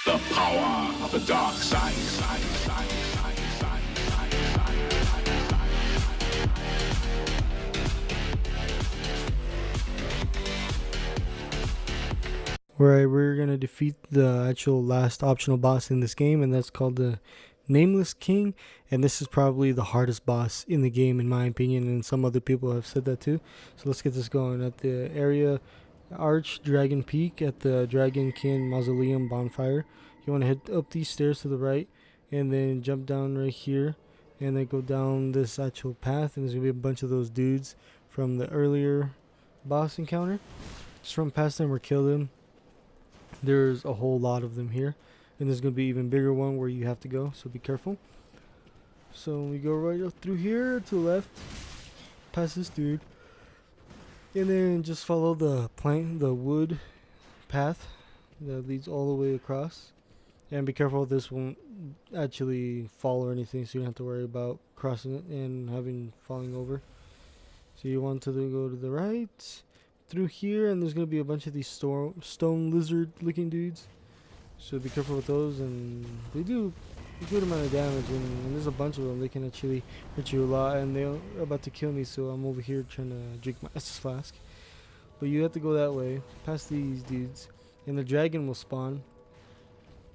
The power of the dark side. Where we're gonna defeat the actual last optional boss in this game, and that's called the Nameless King. And this is probably the hardest boss in the game, in my opinion, and some other people have said that too. So let's get this going. At the area Arch Dragon Peak at the Dragon Kin Mausoleum bonfire, you want to head up these stairs to the right, and then jump down right here, and then go down this actual path, and there's gonna be a bunch of those dudes from the earlier boss encounter. Just run past them or kill them. There's a whole lot of them here, and there's gonna be even bigger one where you have to go, so be careful. So we go right up through here to the left, past this dude, and then just follow the wood path that leads all the way across. And be careful, this won't actually fall or anything, so you don't have to worry about crossing it and falling over. So you want to go to the right through here, and there's gonna be a bunch of these stone lizard looking dudes, so be careful with those. And they do a good amount of damage, and when there's a bunch of them, they can actually hurt you a lot, and they're about to kill me, so I'm over here trying to drink my Estus flask. But you have to go that way past these dudes, and the dragon will spawn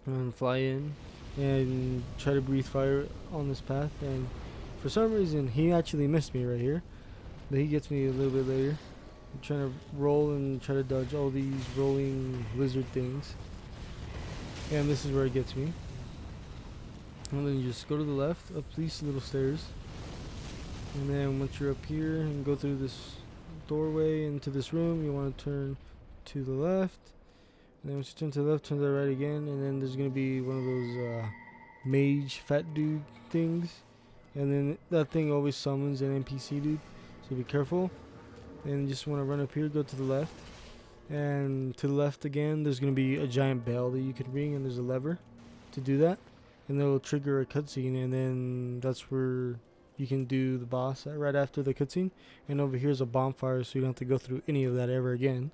and fly in and try to breathe fire on this path. And for some reason he actually missed me right here, but he gets me a little bit later. I'm trying to roll and try to dodge all these rolling lizard things, and this is where it gets me. And then you just go to the left up these little stairs, and then once you're up here and go through this doorway into this room, you want to turn to the left, and then once you turn to the left, turn to the right again, and then there's going to be one of those mage fat dude things, and then that thing always summons an NPC dude, so be careful. And you just want to run up here, go to the left, and to the left again there's going to be a giant bell that you can ring, and there's a lever to do that, and that will trigger a cutscene, and then that's where you can do the boss right after the cutscene. And over here's a bonfire, so you don't have to go through any of that ever again.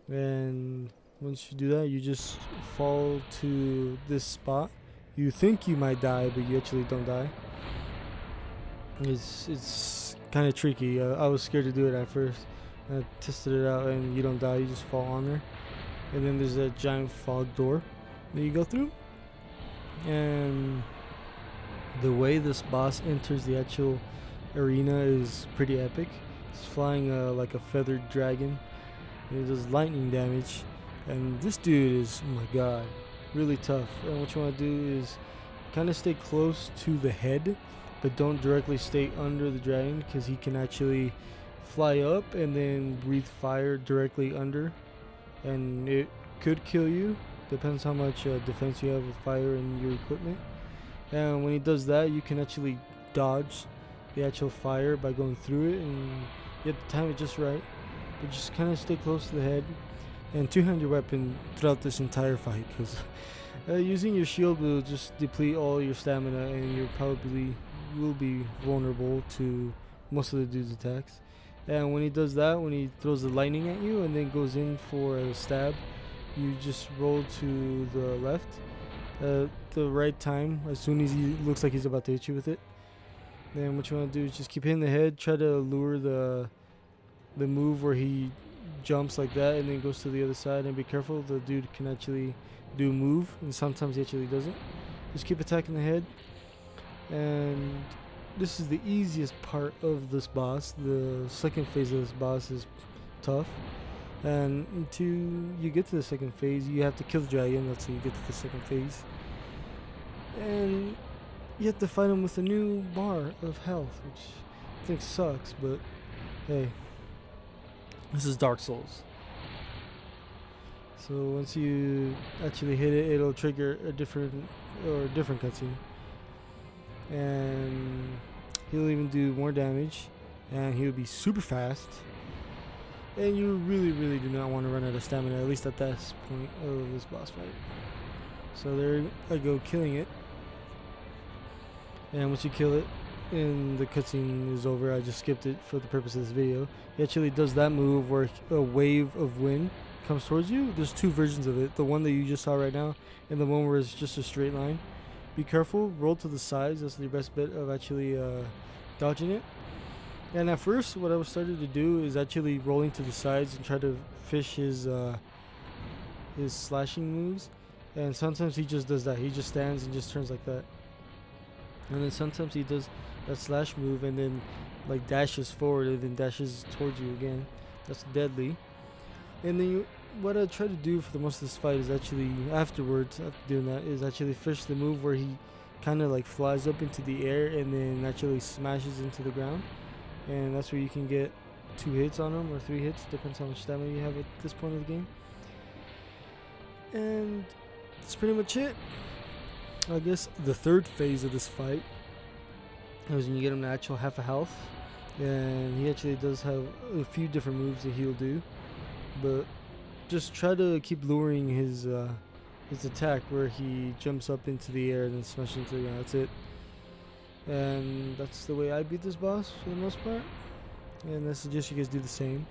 And once you do that, you just fall to this spot. You think you might die, but you actually don't die. It's kind of tricky. I was scared to do it at first. I tested it out, and you don't die, you just fall on there. And then there's a giant fog door that you go through. And the way this boss enters the actual arena is pretty epic. He's flying like a feathered dragon, and he does lightning damage. And this dude is, oh my god, really tough. And what you want to do is kind of stay close to the head, but don't directly stay under the dragon, because he can actually fly up and then breathe fire directly under, and it could kill you. Depends how much defense you have with fire in your equipment. And when he does that, you can actually dodge the actual fire by going through it, and you have to time it just right. But just kind of stay close to the head, and two-hand your weapon throughout this entire fight, because using your shield will just deplete all your stamina, and you probably will be vulnerable to most of the dude's attacks. And when he does that, when he throws the lightning at you and then goes in for a stab, you just roll to the left the right time, as soon as he looks like he's about to hit you with it. Then what you want to do is just keep hitting the head, try to lure the move where he jumps like that and then goes to the other side, and be careful, the dude can actually do a move, and sometimes he actually doesn't. Just keep attacking the head. And this is the easiest part of this boss. The second phase of this boss is tough, and until you get to the second phase, you have to kill the dragon. That's how you get to the second phase, and you have to fight him with a new bar of health, which I think sucks, but hey, this is Dark Souls. So once you actually hit it, it'll trigger a different cutscene, and he'll even do more damage, and he'll be super fast, and you really do not want to run out of stamina, at least at this point of this boss fight. So there I go, killing it. And once you kill it and the cutscene is over, I just skipped it for the purpose of this video. He actually does that move where a wave of wind comes towards you, there's two versions of it. The one that you just saw right now, and the one where it's just a straight line. Be careful, roll to the sides. That's your best bet of actually dodging it. And at first, what I was starting to do is actually rolling to the sides and try to fish his slashing moves. And sometimes he just does that. He just stands and just turns like that. And then sometimes he does that slash move and then like dashes forward and then dashes towards you again. That's deadly. And then what I try to do for the most of this fight is actually afterwards, after doing that, is actually fish the move where he kind of like flies up into the air and then actually smashes into the ground. And that's where you can get 2 hits on him or 3 hits, depends how much stamina you have at this point of the game. And that's pretty much it. I guess the third phase of this fight is when you get him to actual half a health, and he actually does have a few different moves that he'll do, but just try to keep luring his attack where he jumps up into the air and then smashes into the ground. That's it. And that's the way I beat this boss for the most part, and I suggest you guys do the same.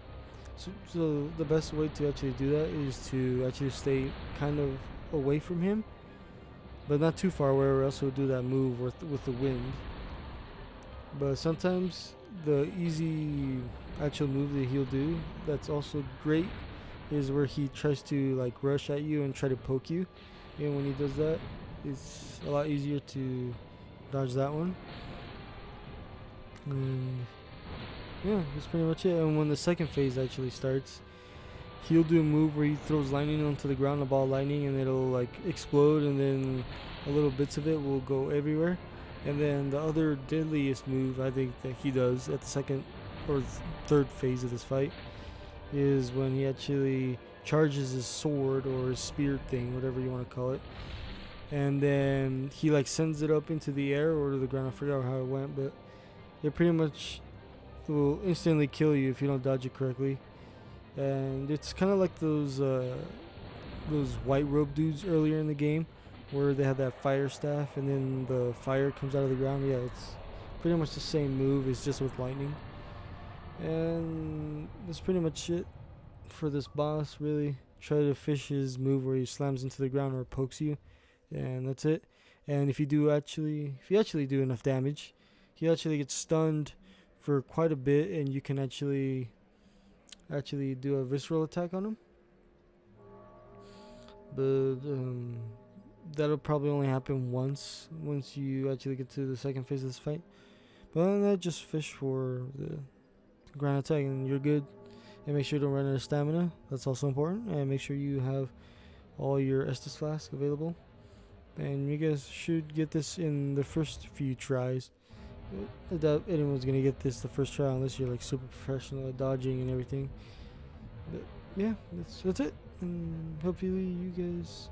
So the best way to actually do that is to actually stay kind of away from him, but not too far away, or else he'll do that move with the wind. But sometimes the easy actual move that he'll do that's also great is where he tries to like rush at you and try to poke you, and when he does that, it's a lot easier to dodge that one. And yeah, that's pretty much it. And when the second phase actually starts, he'll do a move where he throws lightning onto the ground, a ball of lightning, and it'll like explode, and then a little bits of it will go everywhere. And then the other deadliest move I think that he does at the second or third phase of this fight is when he actually charges his sword or his spear thing, whatever you want to call it, and then he like sends it up into the air or to the ground. I forgot how it went, but it pretty much will instantly kill you if you don't dodge it correctly. And it's kind of like those white robe dudes earlier in the game, where they have that fire staff and then the fire comes out of the ground. Yeah, it's pretty much the same move. It's just with lightning. And that's pretty much it for this boss. Really, try to fish his move where he slams into the ground or pokes you, and that's it. And if you actually do enough damage, he actually gets stunned for quite a bit, and you can actually do a visceral attack on him. But that'll probably only happen once you actually get to the second phase of this fight. But other than that, just fish for the ground attack and you're good. And make sure you don't run out of stamina. That's also important. And make sure you have all your Estus flask available. And you guys should get this in the first few tries. I doubt anyone's gonna get this the first try unless you're like super professional at dodging and everything. But yeah, that's it. And hopefully you guys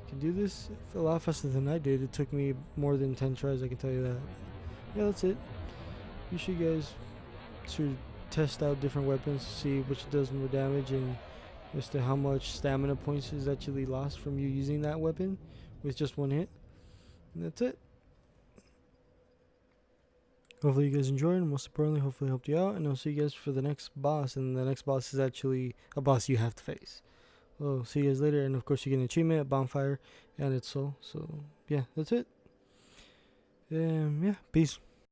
can do this a lot faster than I did. It took me more than 10 tries, I can tell you that. Yeah, that's it. You should guys should test out different weapons, see which does more damage, and as to how much stamina points is actually lost from you using that weapon with just one hit. And that's it. Hopefully you guys enjoyed, and most importantly, hopefully helped you out, and I'll see you guys for the next boss. And the next boss is actually a boss you have to face. Well, see you guys later, and of course you get an achievement, a bonfire, and its soul. So yeah, that's it. Yeah, peace.